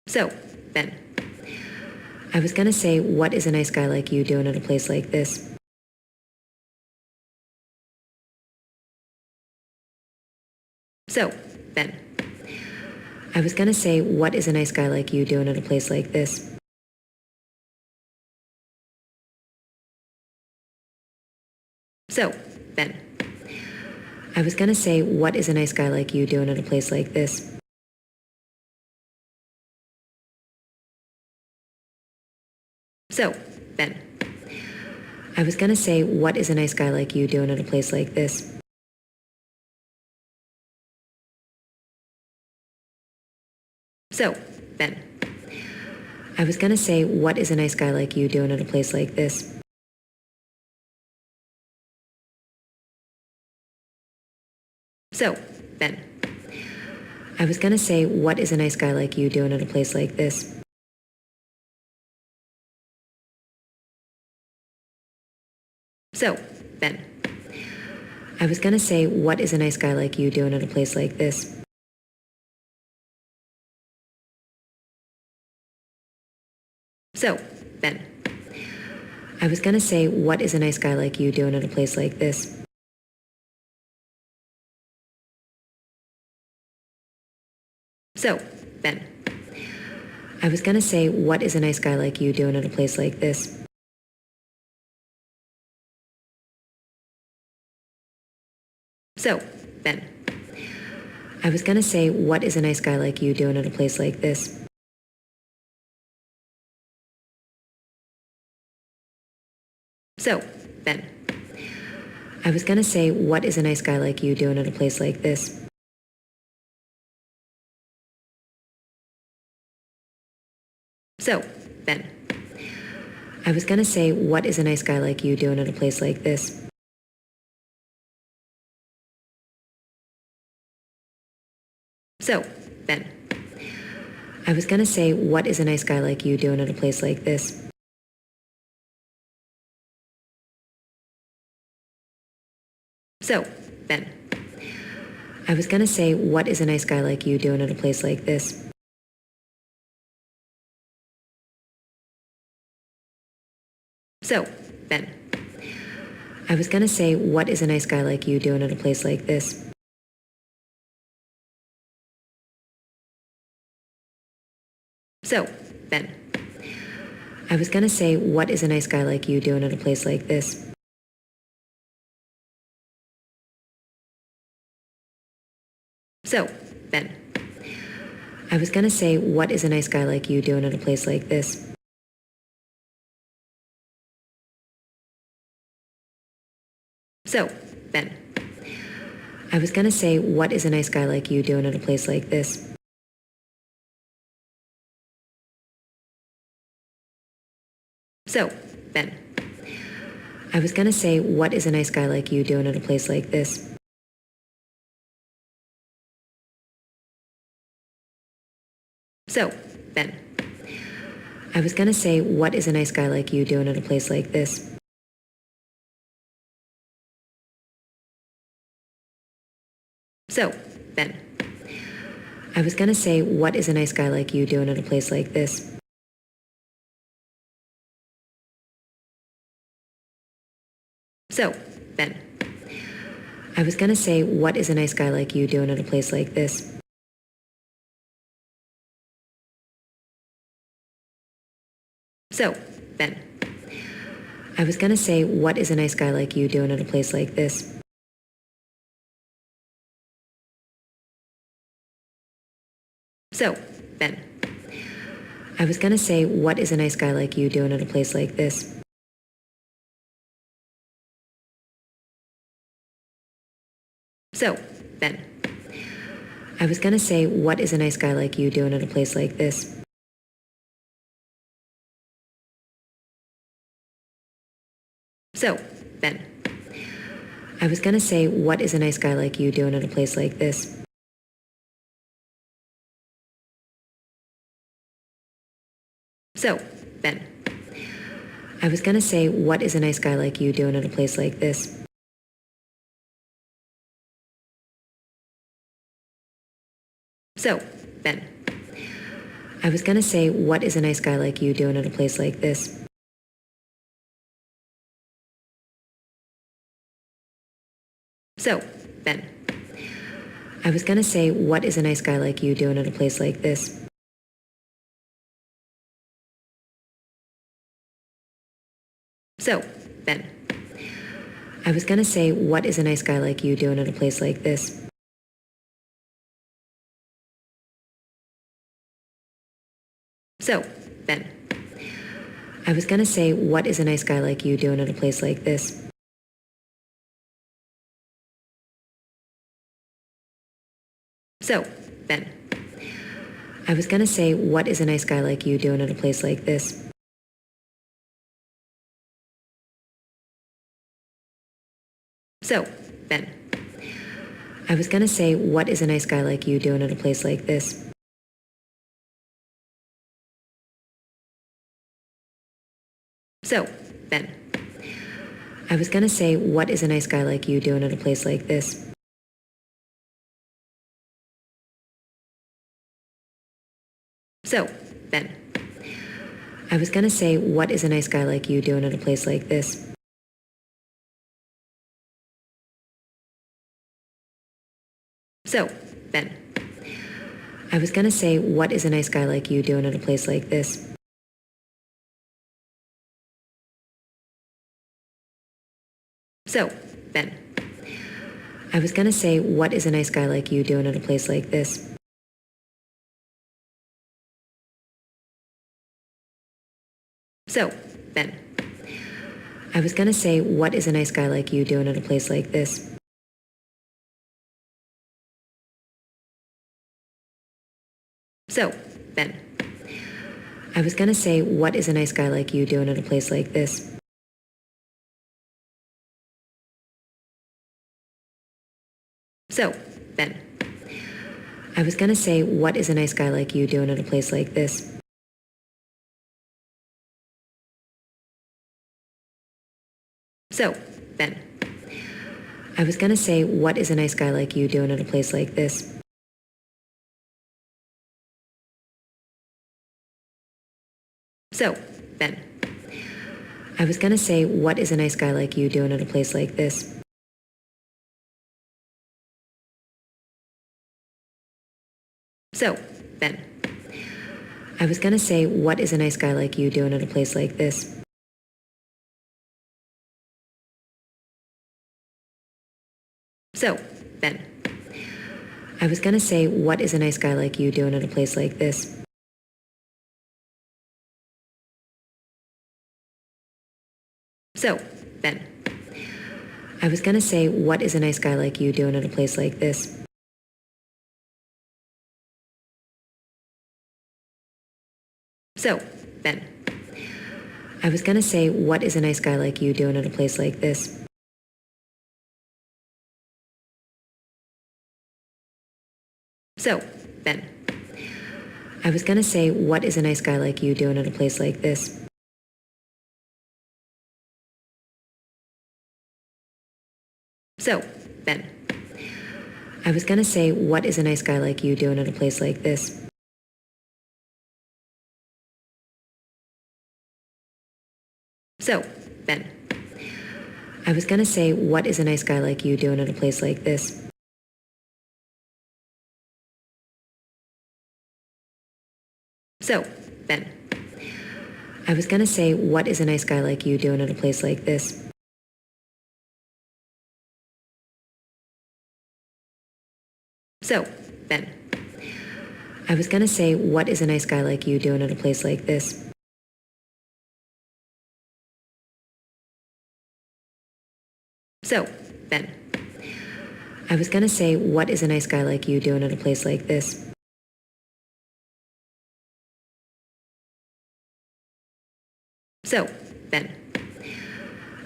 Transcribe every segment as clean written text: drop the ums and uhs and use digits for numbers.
So, Ben, I was gonna say, what is a nice guy like you doing at a place like this? So, Ben, I was gonna say, what is a nice guy like you doing at a place like this? So, Ben, I was gonna say, what is a nice guy like you doing at a place like this? So, Ben, I was gonna say, what is a nice guy like you doing at a place like this? So, Ben, I was gonna say, what is a nice guy like you doing at a place like this? So, Ben, I was gonna say, what is a nice guy like you doing at a place like this? So, Ben, I was gonna say, what is a nice guy like you doing at a place like this? So, Ben, I was gonna say, what is a nice guy like you doing at a place like this? So, Ben, I was gonna say, what is a nice guy like you doing at a place like this? So, Ben, I was gonna say, what is a nice guy like you doing at a place like this? So, Ben, I was gonna say, what is a nice guy like you doing at a place like this? So, Ben, I was gonna say, what is a nice guy like you doing at a place like this? So, Ben, I was gonna say, what is a nice guy like you doing at a place like this? So, Ben, I was gonna say, what is a nice guy like you doing at a place like this? So, Ben, I was gonna say, what is a nice guy like you doing at a place like this? So, Ben, I was gonna say, what is a nice guy like you doing at a place like this? So, Ben, I was gonna say, what is a nice guy like you doing at a place like this? So, Ben, I was gonna say, what is a nice guy like you doing at a place like this? So, Ben, I was gonna say, what is a nice guy like you doing at a place like this? So, Ben, I was gonna say, what is a nice guy like you doing at a place like this? So, Ben, I was gonna say, what is a nice guy like you doing at a place like this? So, Ben, I was gonna say, what is a nice guy like you doing at a place like this? So, Ben, I was gonna say, what is a nice guy like you doing at a place like this? So, Ben, I was gonna say, what is a nice guy like you doing at a place like this? So, Ben, I was gonna say, what is a nice guy like you doing at a place like this? So, Ben, I was gonna say, what is a nice guy like you doing at a place like this? So, Ben, I was gonna say, what is a nice guy like you doing at a place like this? So, Ben, I was gonna say, what is a nice guy like you doing in a place like this? So, Ben, I was gonna say, what is a nice guy like you doing in a place like this? So, Ben, I was gonna say, what is a nice guy like you doing in a place like this? So, Ben, I was gonna say, what is a nice guy like you doing in a place like this? So, Ben, I was gonna say, what is a nice guy like you doing in a place like this? So, Ben, I was gonna say, what is a nice guy like you doing in a place like this? So, Ben, I was gonna say, what is a nice guy like you doing in a place like this? So, Ben, I was gonna say, what is a nice guy like you doing in a place like this? So, Ben, I was gonna say, what is a nice guy like you doing in a place like this? So, Ben, I was gonna say, what is a nice guy like you doing in a place like this? So, Ben, I was gonna say, what is a nice guy like you doing in a place like this? So, Ben, I was gonna say, what is a nice guy like you doing in a place like this? So, Ben, I was gonna say, what is a nice guy like you doing in a place like this? So, Ben, I was gonna say, what is a nice guy like you doing in a place like this? So, Ben, I was gonna say, what is a nice guy like you doing in a place like this? So, Ben, I was gonna say, what is a nice guy like you doing in a place like this? So, Ben, I was gonna say, what is a nice guy like you doing in a place like this? So, Ben, I was gonna say, what is a nice guy like you doing in a place like this? So, Ben, I was gonna say, what is a nice guy like you doing in a place like this? So, Ben, I was gonna say, what is a nice guy like you doing in a place like this? So, Ben, I was gonna say, what is a nice guy like you doing in a place like this? So, Ben, I was gonna say, what is a nice guy like you doing in a place like this? So, Ben, I was gonna say, what is a nice guy like you doing in a place like this? So, Ben, I was gonna say, what is a nice guy like you doing in a place like this? So, Ben, I was gonna say, what is a nice guy like you doing in a place like this? So, Ben,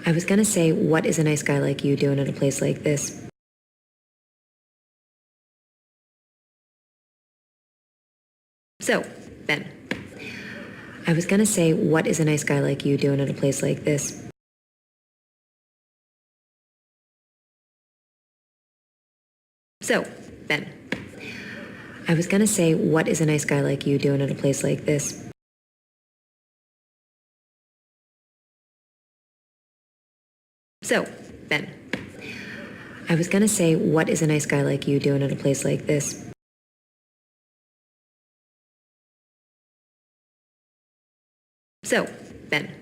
I was gonna say, what is a nice guy like you doing in a place like this? So, Ben, I was gonna say, what is a nice guy like you doing in a place like this? So, Ben, I was gonna say, what is a nice guy like you doing in a place like this? So, Ben, I was gonna say, what is a nice guy like you doing in a place like this? So, Ben,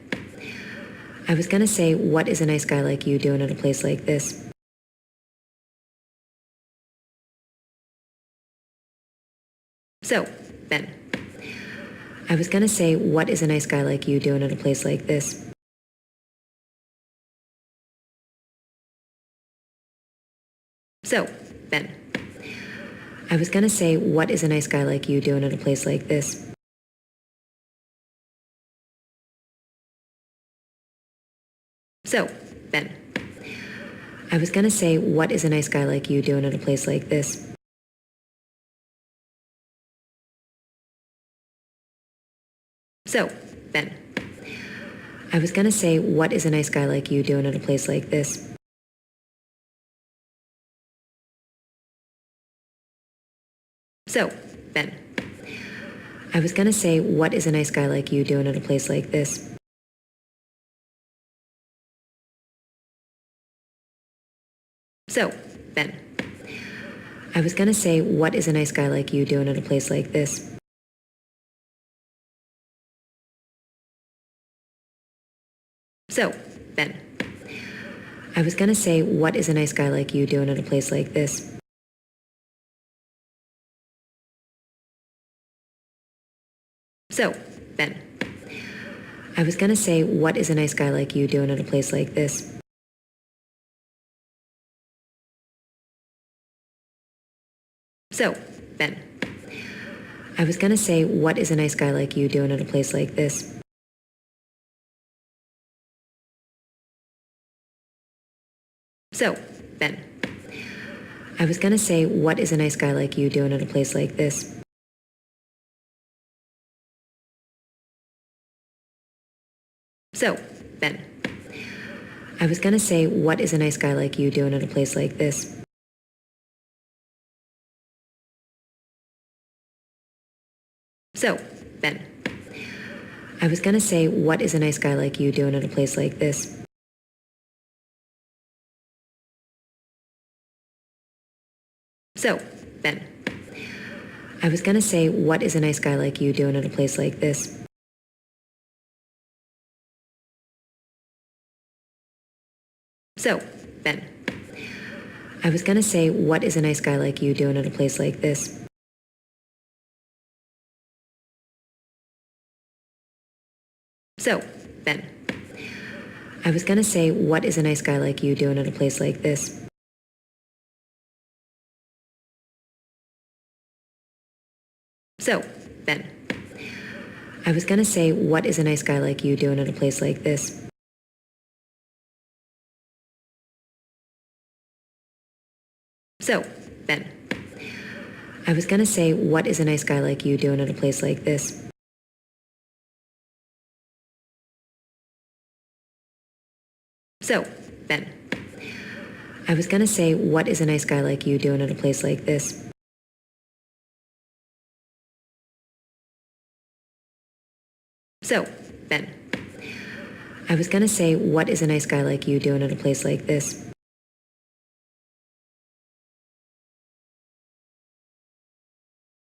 I was gonna say, what is a nice guy like you doing in a place like this? So, Ben, I was gonna say, what is a nice guy like you doing in a place like this? So, Ben, I was gonna say, what is a nice guy like you doing in a place like this? So, Ben, I was gonna say, what is a nice guy like you doing in a place like this? So, Ben, I was gonna say, what is a nice guy like you doing in a place like this? So, Ben, I was gonna say, what is a nice guy like you doing in a place like this? So, Ben, I was gonna say, what is a nice guy like you doing in a place like this? So, Ben, I was gonna say, what is a nice guy like you doing in a place like this? So, Ben, I was gonna say, what is a nice guy like you doing in a place like this? So, Ben, I was gonna say, what is a nice guy like you doing in a place like this? So, Ben, I was gonna say, what is a nice guy like you doing in a place like this? So, Ben, I was gonna say, what is a nice guy like you doing in a place like this? So, Ben, I was gonna say, what is a nice guy like you doing in a place like this? So, Ben, I was gonna say, what is a nice guy like you doing in a place like this? So, Ben, I was gonna say, what is a nice guy like you doing in a place like this? So, Ben, I was gonna say, what is a nice guy like you doing in a place like this? So, Ben, I was gonna say, what is a nice guy like you doing in a place like this? So, Ben, I was gonna say, what is a nice guy like you doing in a place like this? So, Ben, I was gonna say, what is a nice guy like you doing in a place like this? So, Ben, I was gonna say, what is a nice guy like you doing in a place like this?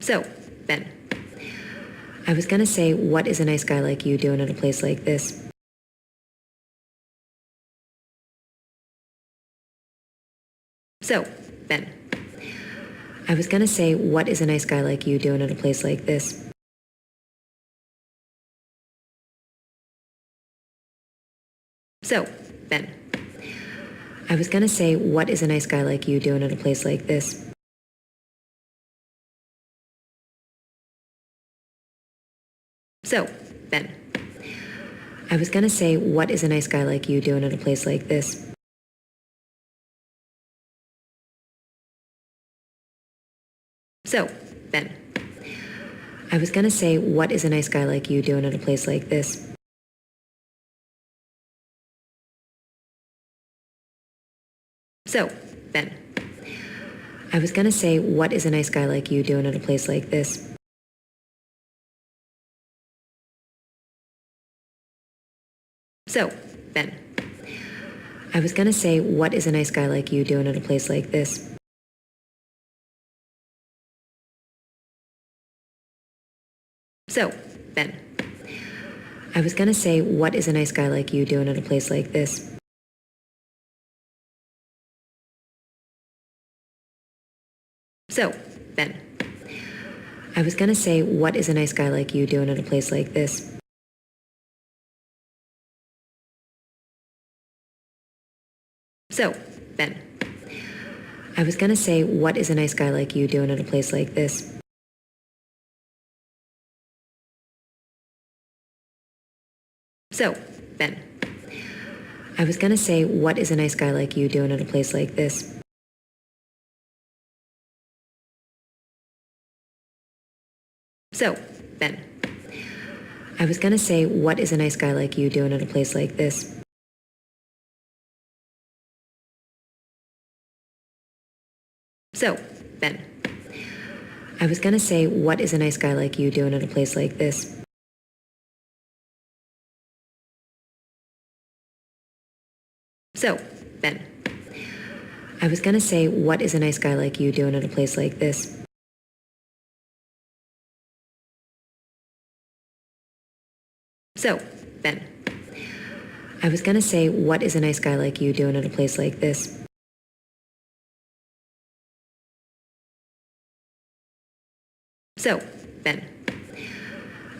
So, Ben, I was gonna say, what is a nice guy like you doing in a place like this? So, Ben, I was gonna say, what is a nice guy like you doing in a place like this? So, Ben, I was gonna say, what is a nice guy like you doing in a place like this? So, Ben, I was gonna say, what is a nice guy like you doing in a place like this? So, Ben, I was gonna say, what is a nice guy like you doing in a place like this? So, Ben, I was gonna say, what is a nice guy like you doing in a place like this? So, Ben, I was gonna say, what is a nice guy like you doing in a place like this? So, Ben, I was gonna say, what is a nice guy like you doing in a place like this? So, Ben, I was gonna say, what is a nice guy like you doing in a place like this? So, Ben, I was gonna say, what is a nice guy like you doing in a place like this? So, Ben, I was gonna say, what is a nice guy like you doing in a place like this? So, Ben, I was gonna say, what is a nice guy like you doing in a place like this? So, Ben, I was gonna say, what is a nice guy like you doing in a place like this? So, Ben, I was gonna say, what is a nice guy like you doing in a place like this? So, Ben, I was gonna say, what is a nice guy like you doing in a place like this? So, Ben,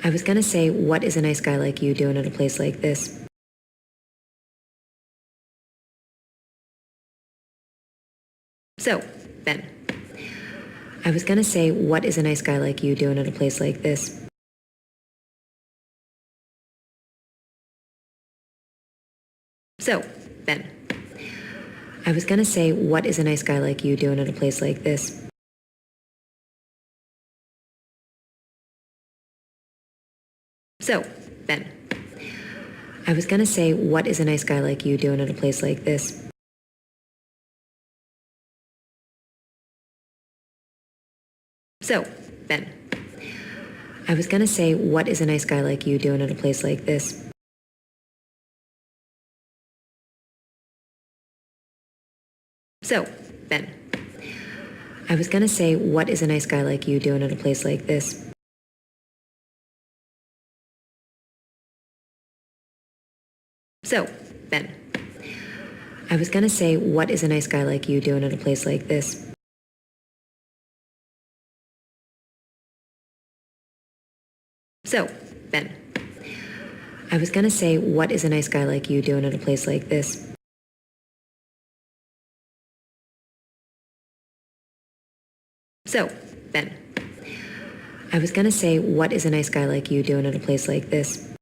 I was gonna say, what is a nice guy like you doing in a place like this? So, Ben, I was gonna say, what is a nice guy like you doing in a place like this? So, Ben, I was gonna say, what is a nice guy like you doing in a place like this? So, Ben, I was gonna say, what is a nice guy like you doing in a place like this? So, Ben, I was gonna say, what is a nice guy like you doing in a place like this? So, Ben, I was gonna say, what is a nice guy like you doing in a place like this? So, Ben, I was gonna say, what is a nice guy like you doing in a place like this? So, Ben, I was gonna say, what is a nice guy like you doing in a place like this? So, Ben, I was gonna say, what is a nice guy like you doing in a place like this?